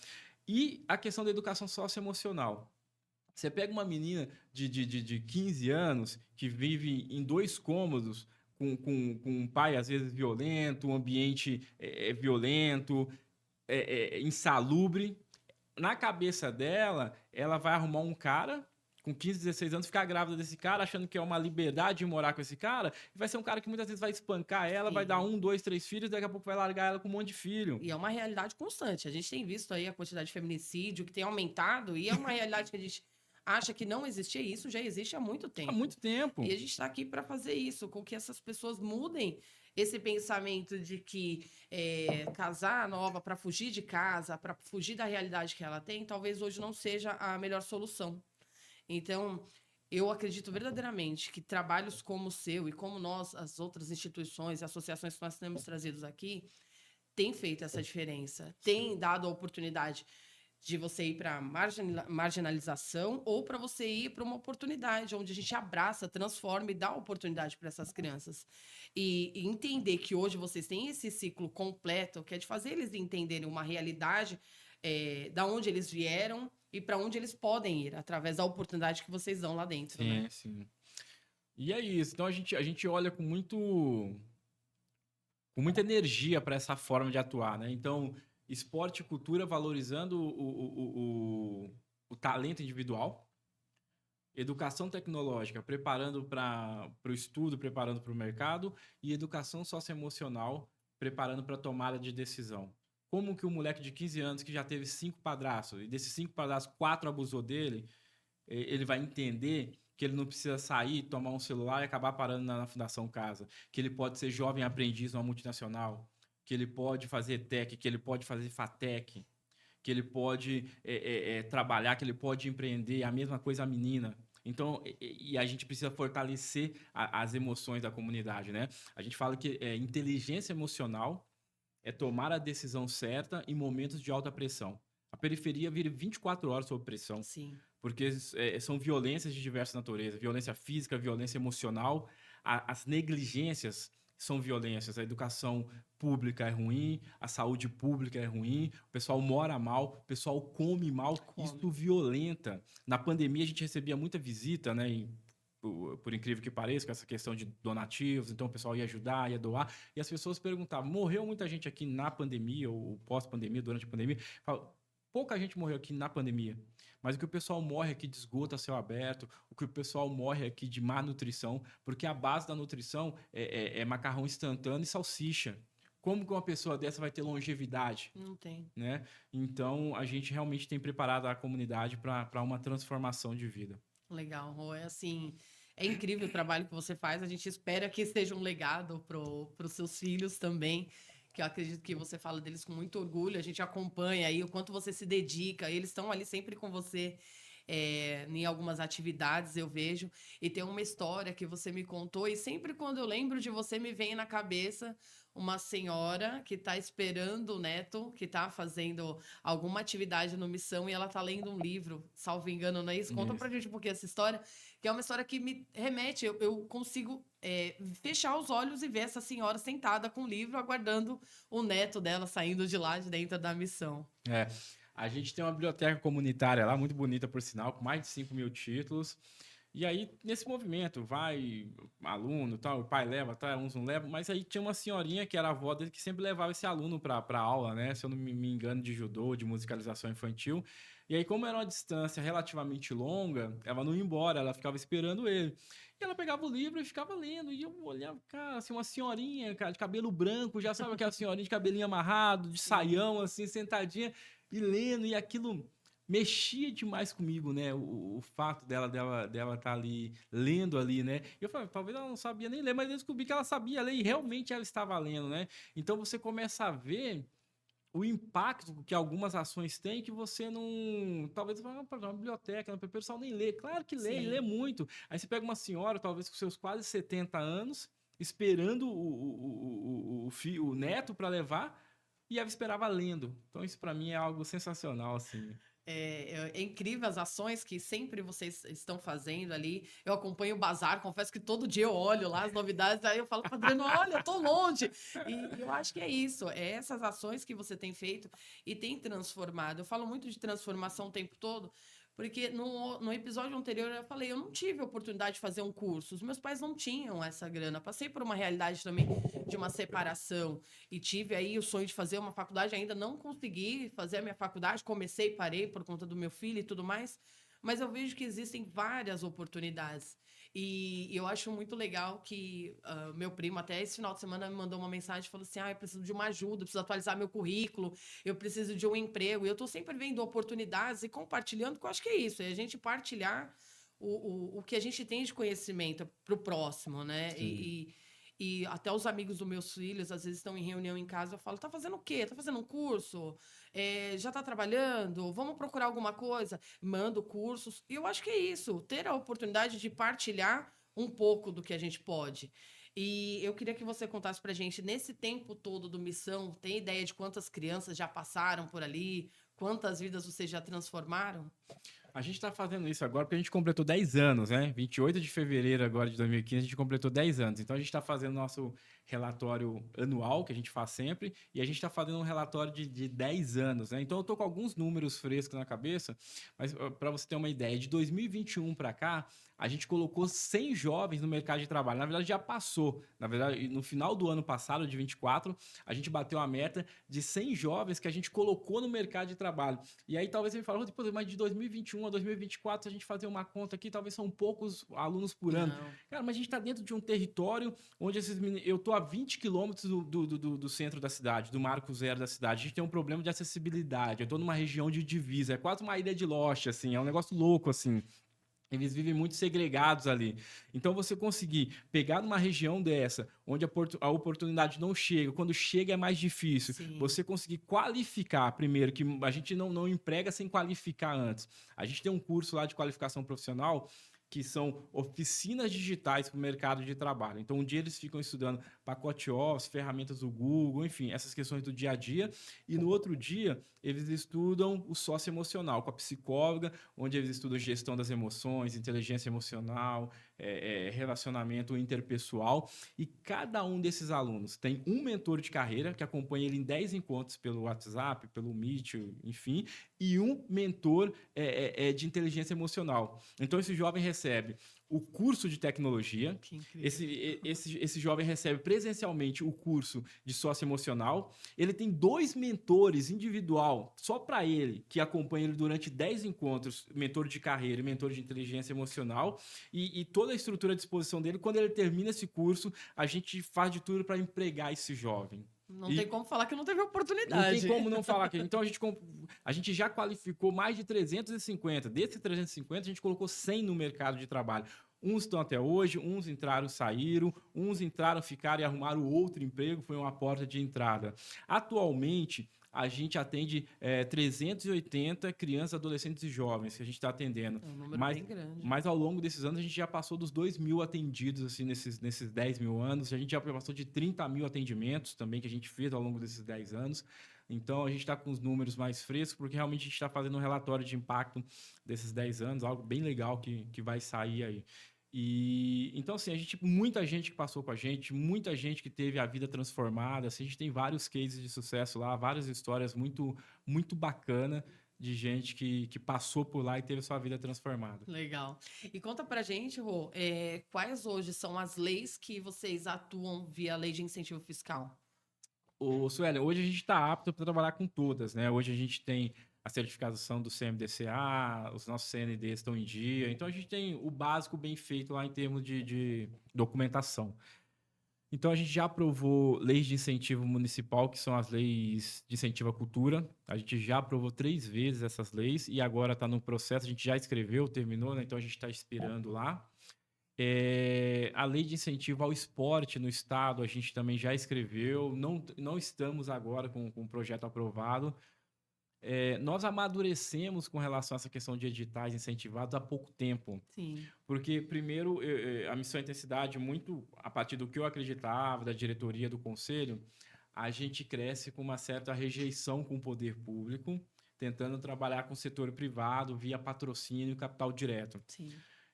E a questão da educação socioemocional. Você pega uma menina de 15 anos que vive em 2 cômodos, com um pai, às vezes, violento, um ambiente violento, insalubre. Na cabeça dela, ela vai arrumar um cara com 15, 16 anos, ficar grávida desse cara, achando que é uma liberdade de morar com esse cara, e vai ser um cara que muitas vezes vai espancar ela, vai dar 1, 2, 3 filhos, daqui a pouco vai largar ela com um monte de filho. E é uma realidade constante. A gente tem visto aí a quantidade de feminicídio que tem aumentado, e é uma realidade que a gente acha que não existia, e isso já existe há muito tempo. Há muito tempo. E a gente está aqui para fazer isso, com que essas pessoas mudem esse pensamento de que casar nova para fugir de casa, para fugir da realidade que ela tem, talvez hoje não seja a melhor solução. Então, eu acredito verdadeiramente que trabalhos como o seu e como nós, as outras instituições e associações que nós temos trazidos aqui, têm feito essa diferença, têm dado a oportunidade de você ir para marginalização ou para você ir para uma oportunidade onde a gente abraça, transforma e dá oportunidade para essas crianças. E entender que hoje vocês têm esse ciclo completo, que é de fazer eles entenderem uma realidade da onde eles vieram e para onde eles podem ir, através da oportunidade que vocês dão lá dentro. Sim, né? sim. E é isso. Então a gente olha com muita energia para essa forma de atuar, né? Então, esporte e cultura valorizando o talento individual, educação tecnológica preparando para o estudo, preparando para o mercado, e educação socioemocional preparando para a tomada de decisão. Como que o moleque de 15 anos que já teve 5 padrastos, e desses 5 padrastos, 4 abusou dele, ele vai entender que ele não precisa sair, tomar um celular e acabar parando na Fundação Casa, que ele pode ser jovem aprendiz numa multinacional, que ele pode fazer tech, que ele pode fazer fatec, que ele pode trabalhar, que ele pode empreender, a mesma coisa a menina. Então, e a gente precisa fortalecer as emoções da comunidade, né? A gente fala que inteligência emocional é tomar a decisão certa em momentos de alta pressão. A periferia vive 24 horas sob pressão. Sim. Porque são violências de diversa natureza. Violência física, violência emocional. As negligências são violências. A educação pública é ruim, a saúde pública é ruim, o pessoal mora mal, o pessoal come mal. Isso violenta. Na pandemia, a gente recebia muita visita, né? por incrível que pareça, com essa questão de donativos, então o pessoal ia ajudar, ia doar, e as pessoas perguntavam, morreu muita gente aqui na pandemia, ou pós-pandemia, durante a pandemia? Pouca gente morreu aqui na pandemia, mas o que o pessoal morre aqui de esgoto a céu aberto, o que o pessoal morre aqui de má nutrição, porque a base da nutrição é macarrão instantâneo e salsicha. Como que uma pessoa dessa vai ter longevidade? Não tem. Né? Então, a gente realmente tem preparado a comunidade para uma transformação de vida. Legal, Rô. É assim, é incrível o trabalho que você faz. A gente espera que seja um legado para os seus filhos também, que eu acredito que você fala deles com muito orgulho. A gente acompanha aí o quanto você se dedica. Eles estão ali sempre com você. Em algumas atividades eu vejo, e tem uma história que você me contou, e sempre quando eu lembro de você me vem na cabeça uma senhora que está esperando o neto, que está fazendo alguma atividade no Missão, e ela está lendo um livro, salvo engano, não é isso? Conta pra gente um pouquinho essa história, que é uma história que me remete, eu consigo fechar os olhos e ver essa senhora sentada com o livro, aguardando o neto dela saindo de lá, de dentro da Missão. A gente tem uma biblioteca comunitária lá, muito bonita, por sinal, com mais de 5 mil títulos. E aí, nesse movimento, vai aluno, tal, o pai leva, tá, uns não levam, mas aí tinha uma senhorinha que era a avó dele que sempre levava esse aluno para aula, né? Se eu não me engano, de judô, de musicalização infantil. E aí, como era uma distância relativamente longa, ela não ia embora, ela ficava esperando ele. E ela pegava o livro e ficava lendo. E eu olhava, cara, assim, uma senhorinha, cara, de cabelo branco, já sabe aquela senhorinha de cabelinho amarrado, de saião, assim, sentadinha, e lendo, e aquilo mexia demais comigo, né? O fato dela estar ali, lendo ali, né? Eu falei, talvez ela não sabia nem ler, mas eu descobri que ela sabia ler e realmente ela estava lendo, né? Então você começa a ver o impacto que algumas ações têm que você não... Talvez você vá para uma biblioteca, o pessoal nem lê. Claro que lê, e lê muito. Aí você pega uma senhora, talvez com seus quase 70 anos, esperando o neto para levar, e ela esperava lendo. Então isso para mim é algo sensacional, assim. É incrível as ações que sempre vocês estão fazendo ali. Eu acompanho o Bazar, confesso que todo dia eu olho lá as novidades, aí eu falo para Adriano, olha, eu tô longe. E eu acho que é isso, é essas ações que você tem feito e tem transformado. Eu falo muito de transformação o tempo todo, porque no episódio anterior eu falei, eu não tive a oportunidade de fazer um curso, os meus pais não tinham essa grana. Passei por uma realidade também de uma separação e tive aí o sonho de fazer uma faculdade, ainda não consegui fazer a minha faculdade, comecei e parei por conta do meu filho e tudo mais, mas eu vejo que existem várias oportunidades. E eu acho muito legal que meu primo, até esse final de semana, me mandou uma mensagem e falou assim: eu preciso de uma ajuda, preciso atualizar meu currículo, eu preciso de um emprego. E eu estou sempre vendo oportunidades e compartilhando, porque eu acho que é isso, é a gente partilhar o que a gente tem de conhecimento para o próximo, né? E até os amigos dos meus filhos, às vezes, estão em reunião em casa, eu falo, tá fazendo o quê? Tá fazendo um curso? Já tá trabalhando? Vamos procurar alguma coisa? Mando cursos. E eu acho que é isso, ter a oportunidade de partilhar um pouco do que a gente pode. E eu queria que você contasse pra gente, nesse tempo todo do Missão, tem ideia de quantas crianças já passaram por ali? Quantas vidas vocês já transformaram? A gente está fazendo isso agora porque a gente completou 10 anos, né? 28 de fevereiro agora de 2015, a gente completou 10 anos. Então, a gente está fazendo nosso relatório anual, que a gente faz sempre, e a gente está fazendo um relatório de 10 anos, né? Então, eu estou com alguns números frescos na cabeça, mas para você ter uma ideia, de 2021 para cá, a gente colocou 100 jovens no mercado de trabalho. Na verdade, já passou. Na verdade, no final do ano passado, de 24, a gente bateu a meta de 100 jovens que a gente colocou no mercado de trabalho. E aí, talvez você me fale, mas de 2021 a 2024, se a gente fazer uma conta aqui, talvez são poucos alunos por ano. Não. Cara, mas a gente está dentro de um território onde esses meninos... Eu estou a 20 quilômetros do centro da cidade, do marco zero da cidade. A gente tem um problema de acessibilidade. Eu estou numa região de divisa. É quase uma ilha de Lost, assim. É um negócio louco, assim. Eles vivem muito segregados ali. Então, você conseguir pegar numa região dessa, onde a oportunidade não chega, quando chega é mais difícil, Sim. você conseguir qualificar primeiro, que a gente não emprega sem qualificar antes. A gente tem um curso lá de qualificação profissional que são oficinas digitais para o mercado de trabalho. Então, um dia eles ficam estudando pacote Office, ferramentas do Google, enfim, essas questões do dia a dia. E no outro dia, eles estudam o socioemocional, com a psicóloga, onde eles estudam gestão das emoções, inteligência emocional, relacionamento interpessoal. E cada um desses alunos tem um mentor de carreira que acompanha ele em 10 encontros pelo WhatsApp, pelo Meet, enfim, e um mentor de inteligência emocional. Então, esse jovem recebe o curso de tecnologia. Que incrível. Esse jovem recebe presencialmente o curso de socioemocional. Ele tem 2 mentores individual, só para ele, que acompanham ele durante 10 encontros, mentor de carreira e mentor de inteligência emocional, e toda a estrutura à disposição dele. Quando ele termina esse curso, a gente faz de tudo para empregar esse jovem. Não tem como falar que não teve oportunidade. Não tem como não falar que. Então a gente já qualificou mais de 350. Desses 350, a gente colocou 100 no mercado de trabalho. Uns estão até hoje, uns entraram, saíram, uns entraram, ficaram e arrumaram outro emprego, foi uma porta de entrada. Atualmente, a gente atende 380 crianças, adolescentes e jovens que a gente está atendendo. É um número bem grande. Mas ao longo desses anos, a gente já passou dos 2.000 atendidos assim, nesses 10 mil anos. A gente já passou de 30 mil atendimentos também que a gente fez ao longo desses 10 anos. Então, a gente está com os números mais frescos, porque realmente a gente está fazendo um relatório de impacto desses 10 anos, algo bem legal que vai sair aí. Então, assim, muita gente que passou com a gente, muita gente que teve a vida transformada, assim, a gente tem vários cases de sucesso lá, várias histórias muito, muito bacanas de gente que passou por lá e teve sua vida transformada. Legal. E conta pra gente, Rô, quais hoje são as leis que vocês atuam via lei de incentivo fiscal? Suelen, hoje a gente está apto para trabalhar com todas, né? Hoje a gente tem a certificação do CMDCA, os nossos CNDs estão em dia, então a gente tem o básico bem feito lá em termos de documentação. Então a gente já aprovou leis de incentivo municipal, que são as leis de incentivo à cultura. A gente já aprovou 3 vezes essas leis e agora está no processo, a gente já escreveu, terminou, né? Então a gente está esperando lá. A lei de incentivo ao esporte no estado, a gente também já escreveu, não estamos agora com o projeto aprovado. Nós amadurecemos com relação a essa questão de editais incentivados há pouco tempo. Sim. Porque, primeiro, a missão e intensidade, muito a partir do que eu acreditava, da diretoria, do conselho, a gente cresce com uma certa rejeição com o poder público, tentando trabalhar com o setor privado via patrocínio e capital direto. Sim.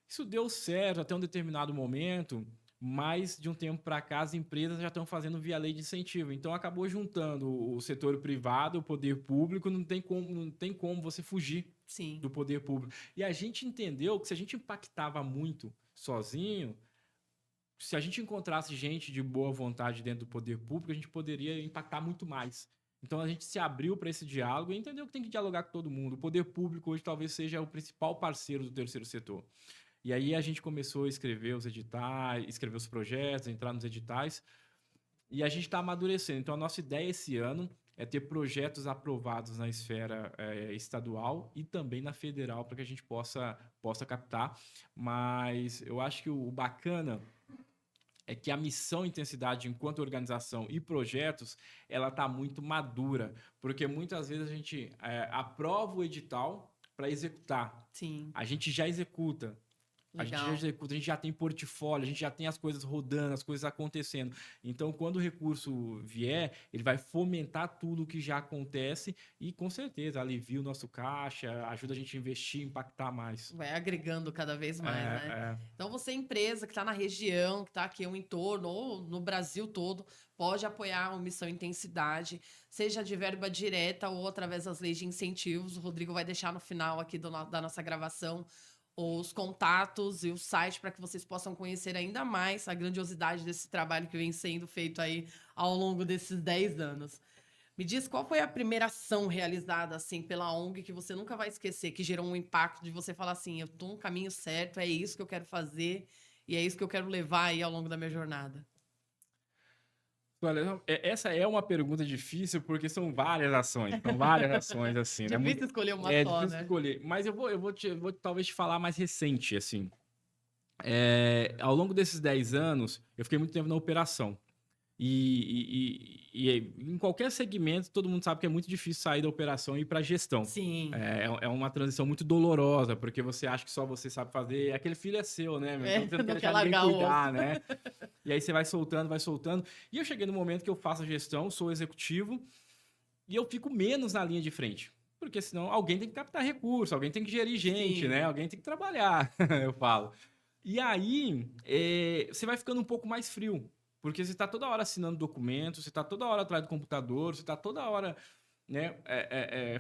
Isso deu certo até um determinado momento, mas de um tempo para cá as empresas já estão fazendo via lei de incentivo. Então acabou juntando o setor privado, o poder público, não tem como você fugir Sim. do poder público. E a gente entendeu que se a gente impactava muito sozinho, se a gente encontrasse gente de boa vontade dentro do poder público, a gente poderia impactar muito mais. Então a gente se abriu para esse diálogo e entendeu que tem que dialogar com todo mundo. O poder público hoje talvez seja o principal parceiro do terceiro setor. E aí a gente começou a escrever os editais, escrever os projetos, entrar nos editais, e a gente está amadurecendo. Então a nossa ideia esse ano é ter projetos aprovados na esfera estadual e também na federal para que a gente possa captar. Mas eu acho que o bacana é que a missão e intensidade enquanto organização e projetos, ela está muito madura, porque muitas vezes a gente aprova o edital para executar. Sim. A gente já executa. Legal. A gente já executa, a gente já tem portfólio, a gente já tem as coisas rodando, as coisas acontecendo. Então, quando o recurso vier, ele vai fomentar tudo o que já acontece e, com certeza, alivia o nosso caixa, ajuda a gente a investir, impactar mais. Vai agregando cada vez mais, né? Então, você, empresa que está na região, que está aqui no entorno, ou no Brasil todo, pode apoiar o Missão Intensidade, seja de verba direta ou através das leis de incentivos. O Rodrigo vai deixar no final aqui da nossa gravação os contatos e o site para que vocês possam conhecer ainda mais a grandiosidade desse trabalho que vem sendo feito aí ao longo desses 10 anos. Me diz, qual foi a primeira ação realizada assim pela ONG que você nunca vai esquecer, que gerou um impacto de você falar assim, eu tô no caminho certo, é isso que eu quero fazer e é isso que eu quero levar aí ao longo da minha jornada? Olha, essa é uma pergunta difícil porque são várias ações assim, né? Difícil escolher uma só, difícil né? escolher, mas eu vou talvez te falar mais recente, assim. Ao longo desses 10 anos, eu fiquei muito tempo na operação. E em qualquer segmento, todo mundo sabe que é muito difícil sair da operação e ir para a gestão. Sim. É uma transição muito dolorosa, porque você acha que só você sabe fazer. Aquele filho é seu, né? Então você não quer deixar ninguém cuidar, né? E aí você vai soltando, vai soltando. E eu cheguei no momento que eu faço a gestão, sou executivo, e eu fico menos na linha de frente. Porque senão alguém tem que captar recurso, alguém tem que gerir gente, né? Alguém tem que trabalhar, eu falo. E aí, você vai ficando um pouco mais frio. Porque você está toda hora assinando documentos, você está toda hora atrás do computador, você está toda hora, né,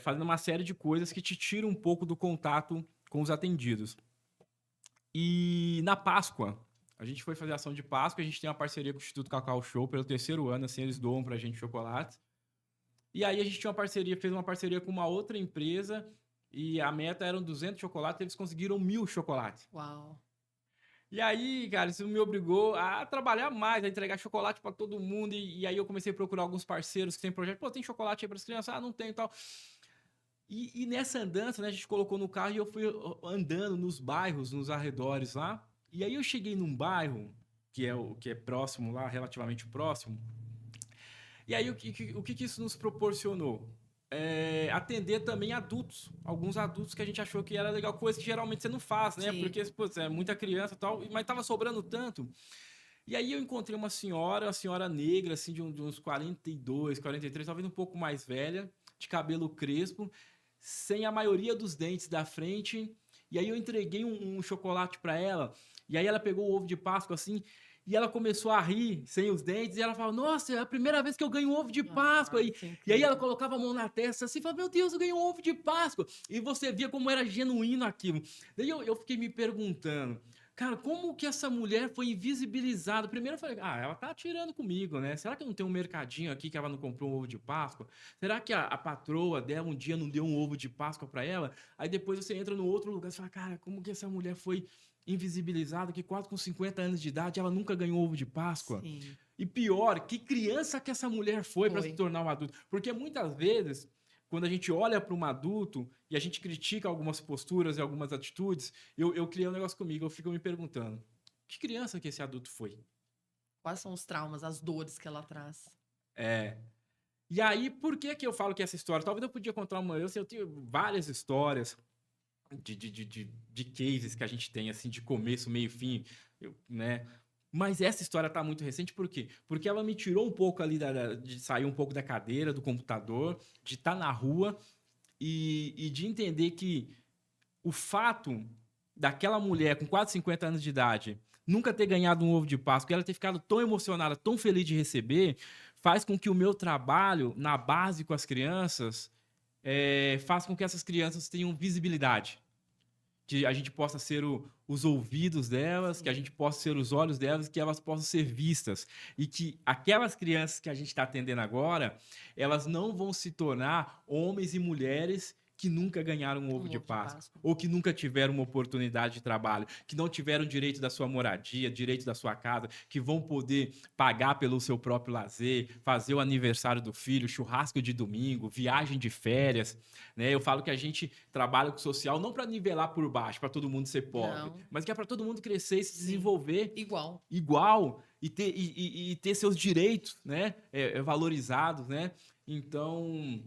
fazendo uma série de coisas que te tiram um pouco do contato com os atendidos. E na Páscoa, a gente foi fazer ação de Páscoa, a gente tem uma parceria com o Instituto Cacau Show pelo 3º ano, assim, eles doam pra gente chocolate. E aí a gente tinha uma parceria, fez uma parceria com uma outra empresa e a meta eram 200 chocolates, eles conseguiram 1.000 chocolates. Uau. E aí, cara, isso me obrigou a trabalhar mais, a entregar chocolate pra todo mundo. E aí eu comecei a procurar alguns parceiros que têm projeto. Pô, tem chocolate aí pras crianças? Ah, não tem e tal. E nessa andança, né, a gente colocou no carro e eu fui andando nos bairros, nos arredores lá. E aí eu cheguei num bairro, que é próximo lá, relativamente próximo. E aí o que isso nos proporcionou? Atender também adultos, alguns adultos que a gente achou que era legal, coisa que geralmente você não faz, né? Sim. Porque, pô, é muita criança e tal, mas tava sobrando tanto. E aí eu encontrei uma senhora negra, assim, de uns 42, 43, talvez um pouco mais velha, de cabelo crespo, sem a maioria dos dentes da frente. E aí eu entreguei um chocolate para ela, e aí ela pegou o ovo de Páscoa, assim, e ela começou a rir, sem os dentes, e ela falou, nossa, é a primeira vez que eu ganho um ovo de Páscoa. Ah, que E aí ela incrível. colocava a mão na testa, assim, e falava, meu Deus, eu ganhei um ovo de Páscoa. E você via como era genuíno aquilo. Daí eu fiquei me perguntando, cara, como que essa mulher foi invisibilizada? Primeiro eu falei, ela tá atirando comigo, né? Será que não tem um mercadinho aqui que ela não comprou um ovo de Páscoa? Será que a patroa dela um dia não deu um ovo de Páscoa para ela? Aí depois você entra no outro lugar e fala, cara, como que essa mulher foi invisibilizada, que quase com 50 anos de idade ela nunca ganhou ovo de Páscoa? Sim, E pior, que criança que essa mulher foi para se foi. tornar um adulto? Porque muitas vezes, quando a gente olha para um adulto e a gente critica algumas posturas e algumas atitudes, eu criei um negócio comigo, eu fico me perguntando, que criança que esse adulto foi? Quais são os traumas, as dores que ela traz? É. E aí, por que que eu falo que essa história? Talvez eu podia contar uma. Eu tenho várias histórias de cases que a gente tem, assim, de começo, meio e fim, né? Mas essa história tá muito recente, por quê? Porque ela me tirou um pouco ali de sair um pouco da cadeira, do computador, de estar na rua e de entender que o fato daquela mulher com quase 50 anos de idade nunca ter ganhado um ovo de Páscoa, ela ter ficado tão emocionada, tão feliz de receber, faz com que o meu trabalho na base com as crianças faz com que essas crianças tenham visibilidade. Que a gente possa ser os ouvidos delas, que a Sim. gente possa ser os olhos delas, que elas possam ser vistas. E que aquelas crianças que a gente está atendendo agora, elas não vão se tornar homens e mulheres que nunca ganharam um ovo Um de ovo de Páscoa, Páscoa. ou que nunca tiveram uma oportunidade de trabalho, que não tiveram direito da sua moradia, direito da sua casa, que vão poder pagar pelo seu próprio lazer, fazer o aniversário do filho, churrasco de domingo, viagem de férias, né? Eu falo que a gente trabalha com o social não para nivelar por baixo, para todo mundo ser pobre, Não, mas que é para todo mundo crescer e se sim. desenvolver Igual. igual e ter seus direitos, né? Valorizados, né? Então,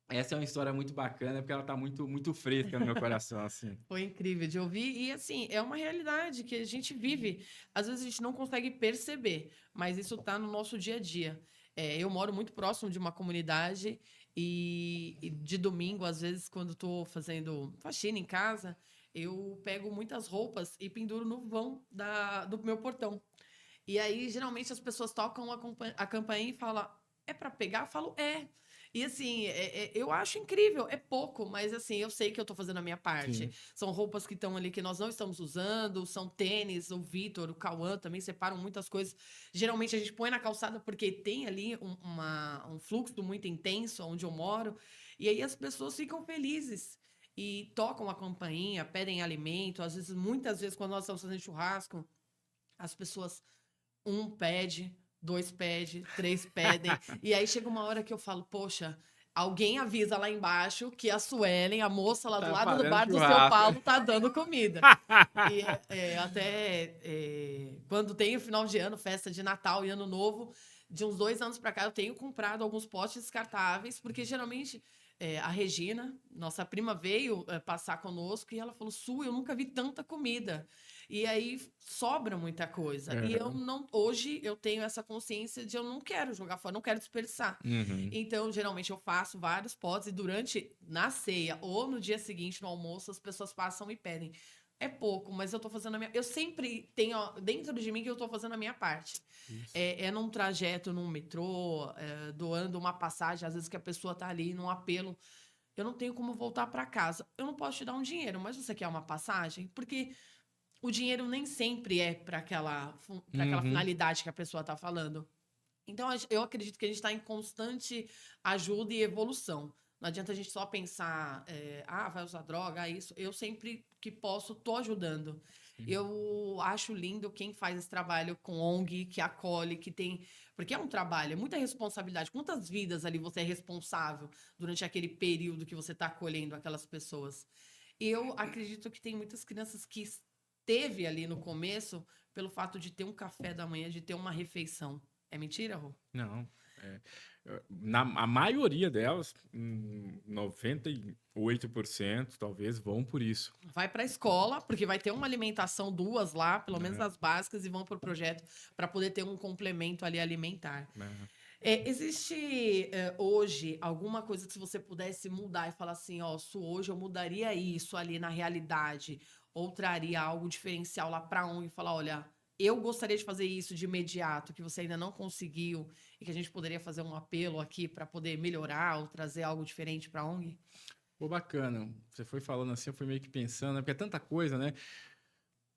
essa é uma história muito bacana, porque ela tá muito, muito fresca no meu coração, assim. Foi incrível de ouvir. E, assim, é uma realidade que a gente vive. Às vezes a gente não consegue perceber, mas isso está no nosso dia a dia. Eu moro muito próximo de uma comunidade e de domingo, às vezes, quando estou fazendo faxina em casa, eu pego muitas roupas e penduro no vão do meu portão. E aí, geralmente, as pessoas tocam a campainha e falam: é para pegar? Eu falo: é. E assim, eu acho incrível, é pouco, mas assim, eu sei que eu tô fazendo a minha parte. Sim. São roupas que estão ali que nós não estamos usando, são tênis, o Vitor, o Cauã também separam muitas coisas. Geralmente a gente põe na calçada porque tem ali um fluxo muito intenso onde eu moro, e aí as pessoas ficam felizes. E tocam a campainha, pedem alimento. Às vezes, muitas vezes, quando nós estamos fazendo churrasco, as pessoas um pede, dois pede, três pedem. E aí chega uma hora que eu falo, poxa, alguém avisa lá embaixo que a Suelen, a moça lá do Tá lado do fazendo bar do seu churrasco. Paulo, tá dando comida. E até quando tem o final de ano, festa de Natal e Ano Novo, de uns 2 anos para cá, eu tenho comprado alguns potes descartáveis, porque geralmente a Regina, nossa prima, veio passar conosco e ela falou: Su, eu nunca vi tanta comida. E aí sobra muita coisa. E eu Uhum. não. Hoje eu tenho essa consciência de eu não quero jogar fora, não quero desperdiçar. Uhum. Então, geralmente, eu faço vários potes e na ceia ou no dia seguinte, no almoço, as pessoas passam e pedem. É pouco, mas eu tô fazendo a minha. Eu sempre tenho dentro de mim que eu tô fazendo a minha parte. Isso. É num trajeto, num metrô, doando uma passagem, às vezes que a pessoa tá ali num apelo. Eu não tenho como voltar para casa. Eu não posso te dar um dinheiro, mas você quer uma passagem? Porque o dinheiro nem sempre é para aquela Uhum. finalidade que a pessoa está falando. Então, eu acredito que a gente está em constante ajuda e evolução. Não adianta a gente só pensar, vai usar droga, isso. Eu sempre que posso, tô ajudando. Sim. Eu acho lindo quem faz esse trabalho com ONG, que acolhe, que tem. Porque é um trabalho, é muita responsabilidade. Quantas vidas ali você é responsável durante aquele período que você está acolhendo aquelas pessoas? Eu acredito que tem muitas crianças que esteve ali no começo pelo fato de ter um café da manhã, de ter uma refeição. É mentira, Rô? Não. A maioria delas, 98% talvez, vão por isso. Vai para a escola, porque vai ter uma alimentação, 2 lá, pelo menos Né? as básicas, e vão para o projeto para poder ter um complemento ali alimentar. Né? Existe hoje alguma coisa que se você pudesse mudar e falar assim, ó, hoje eu mudaria isso ali na realidade, ou traria algo diferencial lá para ONG e falar, olha, eu gostaria de fazer isso de imediato, que você ainda não conseguiu, e que a gente poderia fazer um apelo aqui para poder melhorar ou trazer algo diferente para a ONG? Pô, bacana. Você foi falando assim, eu fui meio que pensando, né? Porque é tanta coisa, né?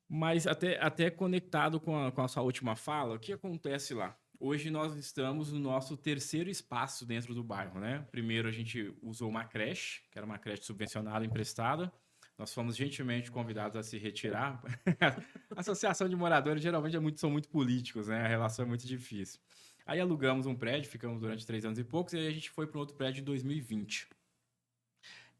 Mas até conectado com a sua última fala, o que acontece lá? Hoje nós estamos no nosso terceiro espaço dentro do bairro, né? Primeiro a gente usou uma creche, que era uma creche subvencionada, emprestada. Nós fomos gentilmente convidados a se retirar. A associação de moradores geralmente são muito políticos, né? A relação é muito difícil. Aí alugamos um prédio, ficamos durante 3 anos e poucos, e aí a gente foi para um outro prédio em 2020.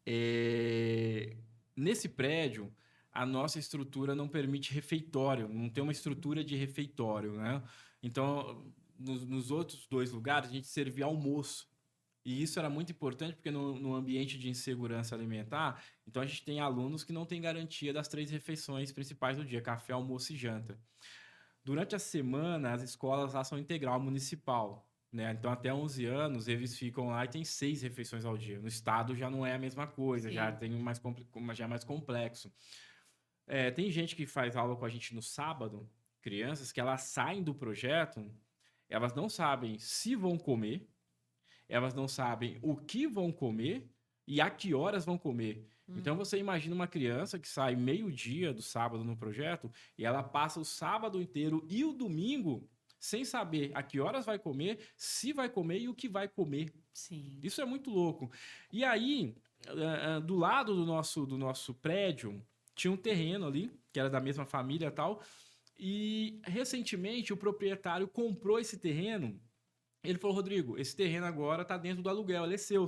É, Nesse prédio, a nossa estrutura não permite refeitório, não tem uma estrutura de refeitório, né? Então, nos outros 2 lugares, a gente servia almoço. E isso era muito importante porque no ambiente de insegurança alimentar, então a gente tem alunos que não têm garantia das 3 refeições principais do dia, café, almoço e janta. Durante a semana, as escolas lá são integral municipal, né? Então, até 11 anos, eles ficam lá e tem 6 refeições ao dia. No estado já não é a mesma coisa, já Sim. tem já é mais complexo. Tem gente que faz aula com a gente no sábado, crianças, que elas saem do projeto, elas não sabem se vão comer, elas não sabem o que vão comer e a que horas vão comer. Então Hum, você imagina uma criança que sai meio-dia do sábado no projeto e ela passa o sábado inteiro e o domingo sem saber a que horas vai comer, se vai comer e o que vai comer. sim. Isso é muito louco. E aí, do lado do nosso prédio, tinha um terreno ali, que era da mesma família e tal. E recentemente o proprietário comprou esse terreno. Ele falou: Rodrigo, esse terreno agora está dentro do aluguel, ele é seu.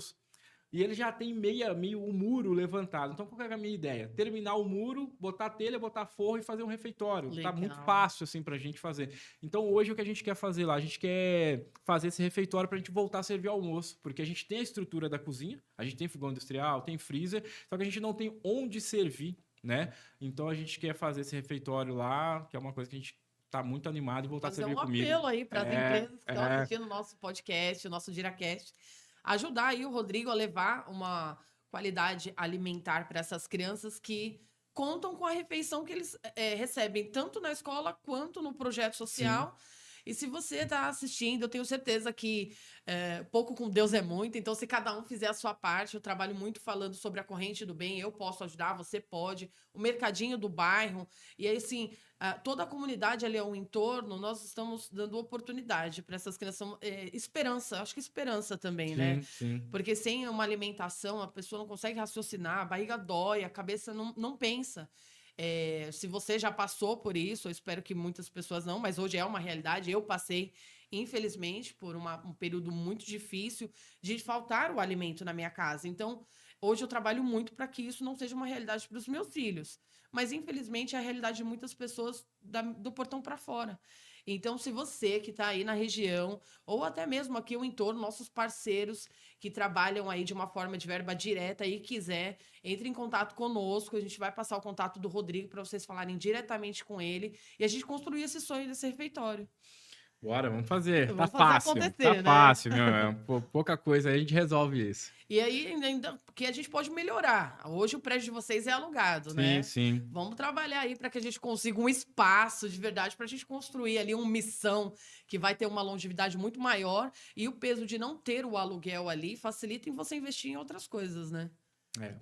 E ele já tem meio um muro levantado. Então, qual que é a minha ideia? Terminar o muro, botar telha, botar forro e fazer um refeitório. Tá muito Legal. fácil, assim, pra gente fazer. Então, hoje, o que a gente quer fazer lá? A gente quer fazer esse refeitório pra gente voltar a servir almoço. Porque a gente tem a estrutura da cozinha, a gente tem fogão industrial, tem freezer, só que a gente não tem onde servir, né? Então, a gente quer fazer esse refeitório lá, que é uma coisa que a gente tá muito animado e voltar a Fazer servir um comida. apelo aí para as É, empresas que estão é, assistindo o nosso podcast, o nosso DiraCast, ajudar aí o Rodrigo a levar uma qualidade alimentar para essas crianças que contam com a refeição que eles recebem tanto na escola quanto no projeto sim. social. E se você está assistindo, eu tenho certeza que pouco com Deus é muito. Então, se cada um fizer a sua parte, eu trabalho muito falando sobre a corrente do bem. Eu posso ajudar, você pode. O mercadinho do bairro. E aí, assim, toda a comunidade ali ao entorno, nós estamos dando oportunidade para essas crianças. Esperança, acho que esperança também, né? Sim, sim. Porque sem uma alimentação, a pessoa não consegue raciocinar, a barriga dói, a cabeça não pensa. Se você já passou por isso, eu espero que muitas pessoas não, mas hoje é uma realidade. Eu passei, infelizmente, por um período muito difícil de faltar o alimento na minha casa. Então, hoje eu trabalho muito para que isso não seja uma realidade para os meus filhos. Mas, infelizmente, é a realidade de muitas pessoas do portão para fora. Então, se você que está aí na região, ou até mesmo aqui o entorno, nossos parceiros que trabalham aí de uma forma de verba direta e quiser, entre em contato conosco. A gente vai passar o contato do Rodrigo para vocês falarem diretamente com ele e a gente construir esse sonho desse refeitório. Bora, vamos fazer. Tá Vamos fazer fácil, tá acontecer, né? fácil, meu. Pouca coisa aí a gente resolve isso. E aí, ainda que a gente pode melhorar. Hoje o prédio de vocês é alugado, Sim, né? sim. Vamos trabalhar aí para que a gente consiga um espaço de verdade para a gente construir ali uma missão que vai ter uma longevidade muito maior e o peso de não ter o aluguel ali facilita em você investir em outras coisas, né? É.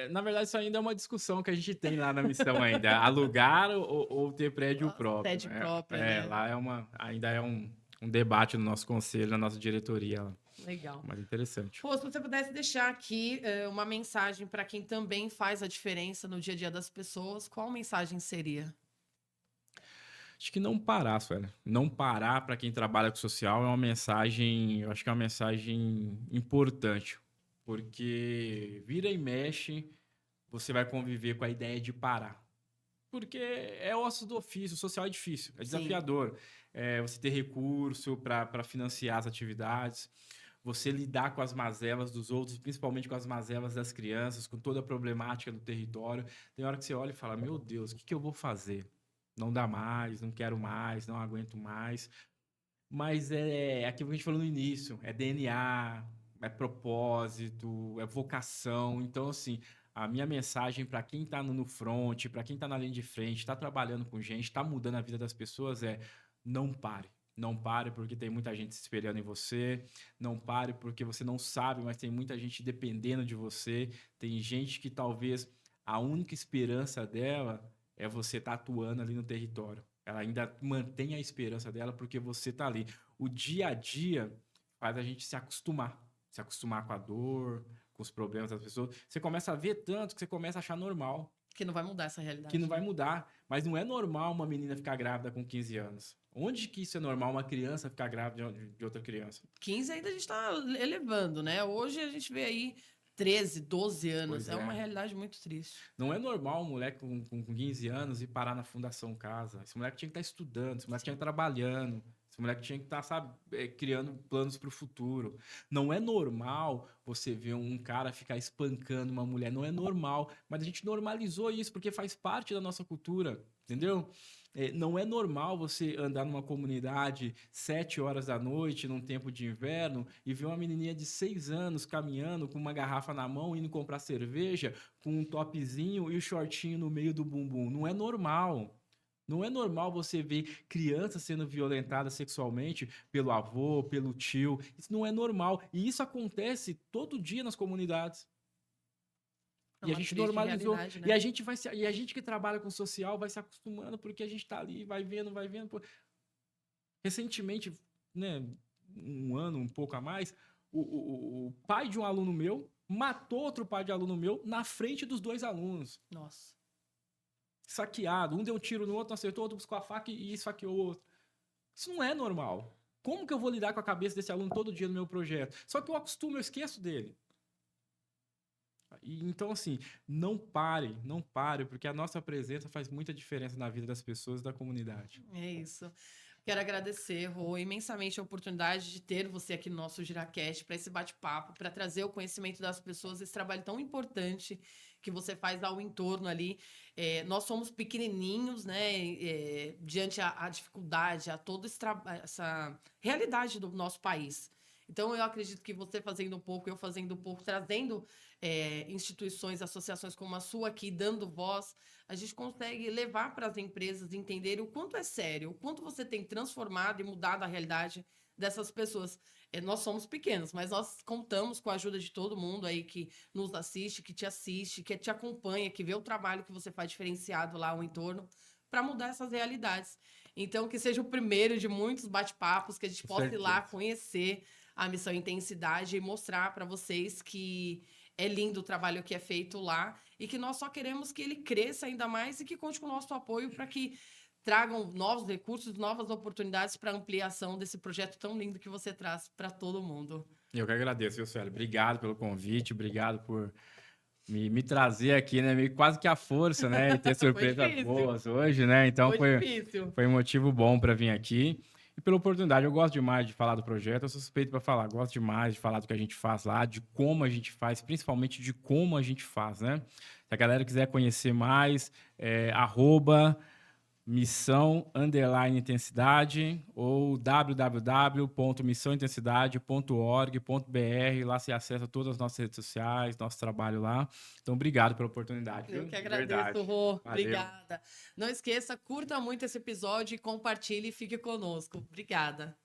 Na verdade, isso ainda é uma discussão que a gente tem lá na missão ainda. Alugar ou ter prédio próprio. Sede própria, né? Lá ainda é um debate no nosso conselho, na nossa diretoria lá. Legal. Mas interessante. Pô, se você pudesse deixar aqui uma mensagem para quem também faz a diferença no dia a dia das pessoas, qual mensagem seria? Acho que não parar, Suela. Não parar para quem trabalha com social é uma mensagem, eu acho que é uma mensagem importante. Porque vira e mexe, você vai conviver com a ideia de parar. Porque é osso do ofício, o social é difícil, é Sim. desafiador. Você ter recurso para financiar as atividades, você lidar com as mazelas dos outros, principalmente com as mazelas das crianças, com toda a problemática do território. Tem hora que você olha e fala, meu Deus, o que eu vou fazer? Não dá mais, não quero mais, não aguento mais. Mas é aquilo que a gente falou no início, é DNA, é propósito, é vocação. Então, assim, a minha mensagem para quem está no front, para quem está na linha de frente, está trabalhando com gente, está mudando a vida das pessoas, não pare. Não pare porque tem muita gente se espelhando em você. Não pare porque você não sabe, mas tem muita gente dependendo de você. Tem gente que talvez a única esperança dela é você estar atuando ali no território. Ela ainda mantém a esperança dela porque você está ali. O dia a dia faz a gente se acostumar com a dor, com os problemas das pessoas. Você começa a ver tanto que você começa a achar normal. Que não vai mudar essa realidade. Que não vai mudar. Mas não é normal uma menina ficar grávida com 15 anos. Onde que isso é normal, uma criança ficar grávida de outra criança? 15 ainda a gente está elevando, né? Hoje a gente vê aí 13, 12 anos. Pois É uma realidade muito triste. Não é normal um moleque com 15 anos ir parar na Fundação Casa. Esse moleque tinha que estar estudando, esse moleque tinha que estar trabalhando, esse moleque tinha que estar, sabe, criando planos para o futuro. Não é normal você ver um cara ficar espancando uma mulher. Não é normal. Mas a gente normalizou isso porque faz parte da nossa cultura, entendeu? Não é normal você andar numa comunidade 7 horas da noite, num tempo de inverno, e ver uma menininha de 6 anos caminhando com uma garrafa na mão, indo comprar cerveja, com um topzinho e o shortinho no meio do bumbum. Não é normal. Não é normal você ver crianças sendo violentadas sexualmente pelo avô, pelo tio. Isso não é normal. E isso acontece todo dia nas comunidades. E a gente normalizou. Né? E a gente que trabalha com social vai se acostumando porque a gente está ali, vai vendo, vai vendo. Pô. Recentemente, né, um ano, um pouco a mais, o pai de um aluno meu matou outro pai de aluno meu na frente dos 2 alunos. Nossa. Saqueado. Um deu um tiro no outro, não acertou, outro buscou a faca e esfaqueou o outro. Isso não é normal. Como que eu vou lidar com a cabeça desse aluno todo dia no meu projeto? Só que eu acostumo, eu esqueço dele. Então, assim, não pare, porque a nossa presença faz muita diferença na vida das pessoas e da comunidade. É isso. Quero agradecer, Rô, imensamente a oportunidade de ter você aqui no nosso GiraCast para esse bate-papo, para trazer o conhecimento das pessoas, esse trabalho tão importante que você faz ao entorno ali. Nós somos pequenininhos, né, diante a dificuldade, a toda essa realidade do nosso país. Então, eu acredito que você fazendo um pouco, eu fazendo um pouco, trazendo instituições, associações como a sua aqui, dando voz, a gente consegue levar para as empresas entenderem o quanto é sério, o quanto você tem transformado e mudado a realidade dessas pessoas. Nós somos pequenos, mas nós contamos com a ajuda de todo mundo aí que nos assiste, que te acompanha, que vê o trabalho que você faz diferenciado lá ao entorno, para mudar essas realidades. Então, que seja o primeiro de muitos bate-papos, que a gente possa ir lá conhecer a Missão Intensidade e mostrar para vocês que é lindo o trabalho que é feito lá e que nós só queremos que ele cresça ainda mais e que conte com o nosso apoio para que tragam novos recursos, novas oportunidades para ampliação desse projeto tão lindo que você traz para todo mundo. Eu que agradeço, viu, Sueli? Obrigado pelo convite, obrigado por me trazer aqui, né? Quase que a força, né? E ter surpresas boas hoje, né? Então foi um motivo bom para vir aqui. E pela oportunidade, eu gosto demais de falar do projeto, eu sou suspeito para falar, gosto demais de falar do que a gente faz lá, de como a gente faz, principalmente de como a gente faz, né? Se a galera quiser conhecer mais, @missão_intensidade ou www.missãointensidade.org.br. Lá você acessa todas as nossas redes sociais, nosso trabalho lá. Então, obrigado pela oportunidade. Eu que agradeço, Rô. Obrigada. Não esqueça, curta muito esse episódio e compartilhe e fique conosco. Obrigada.